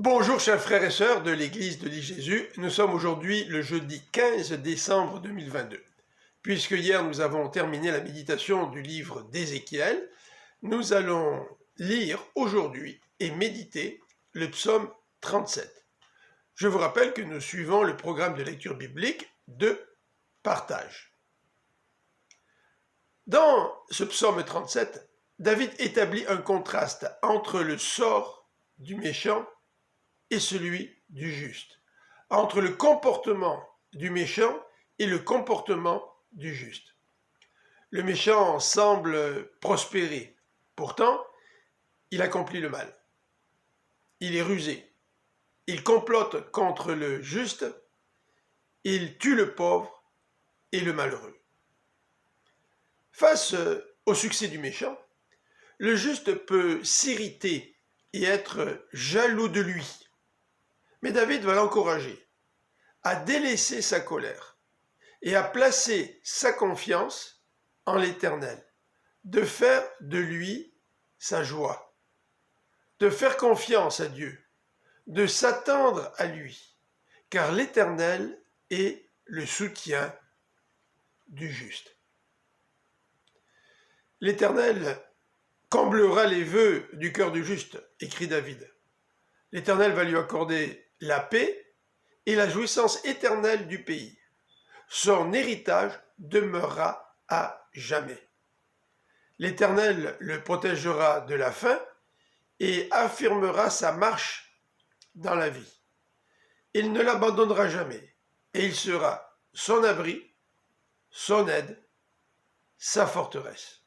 Bonjour chers frères et sœurs de l'église de l'I-Jésus, nous sommes aujourd'hui le jeudi 15 décembre 2022. Puisque hier nous avons terminé la méditation du livre d'Ézéchiel, nous allons lire aujourd'hui et méditer le psaume 37. Je vous rappelle que nous suivons le programme de lecture biblique de partage. Dans ce psaume 37, David établit un contraste entre le sort du méchant et celui du juste, entre le comportement du méchant et le comportement du juste. Le méchant semble prospérer, pourtant il accomplit le mal. Il est rusé, il complote contre le juste, il tue le pauvre et le malheureux. Face au succès du méchant, le juste peut s'irriter et être jaloux de lui. Mais David va l'encourager à délaisser sa colère et à placer sa confiance en l'Éternel, de faire de lui sa joie, de faire confiance à Dieu, de s'attendre à lui, car l'Éternel est le soutien du juste. L'Éternel comblera les vœux du cœur du juste, écrit David. L'Éternel va lui accorder la paix et la jouissance éternelle du pays. Son héritage demeurera à jamais. L'Éternel le protégera de la faim et affirmera sa marche dans la vie. Il ne l'abandonnera jamais et il sera son abri, son aide, sa forteresse.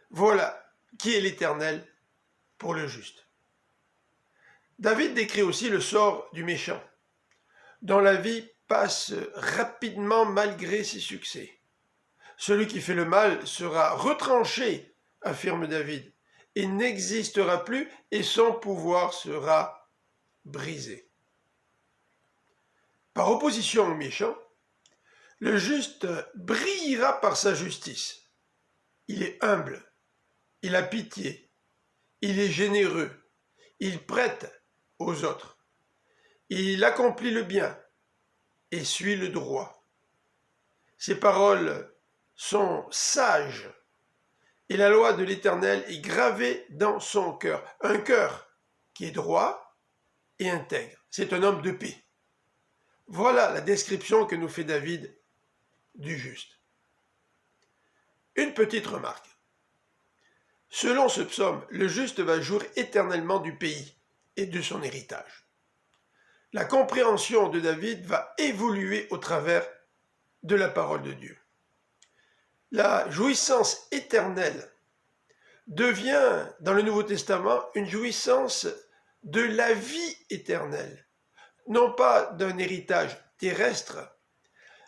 Voilà qui est l'Éternel pour le juste. David décrit aussi le sort du méchant, dont la vie passe rapidement malgré ses succès. Celui qui fait le mal sera retranché, affirme David, et n'existera plus et son pouvoir sera brisé. Par opposition au méchant, le juste brillera par sa justice. Il est humble, il a pitié, il est généreux, il prête aux autres. Il accomplit le bien et suit le droit. Ses paroles sont sages et la loi de l'Éternel est gravée dans son cœur. Un cœur qui est droit et intègre. C'est un homme de paix. Voilà la description que nous fait David du juste. Une petite remarque. Selon ce psaume, le juste va jouir éternellement du pays et de son héritage. La compréhension de David va évoluer au travers de la parole de Dieu. La jouissance éternelle devient, dans le Nouveau Testament, une jouissance de la vie éternelle, non pas d'un héritage terrestre,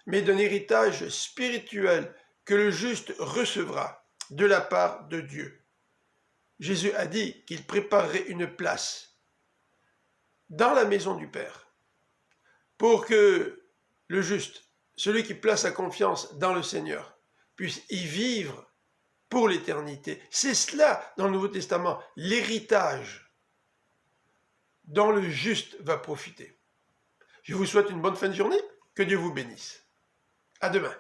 mais d'un héritage spirituel que le juste recevra de la part de Dieu. Jésus a dit qu'il préparerait une place dans la maison du Père, pour que le juste, celui qui place sa confiance dans le Seigneur, puisse y vivre pour l'éternité. C'est cela, dans le Nouveau Testament, l'héritage dont le juste va profiter. Je vous souhaite une bonne fin de journée, que Dieu vous bénisse. À demain.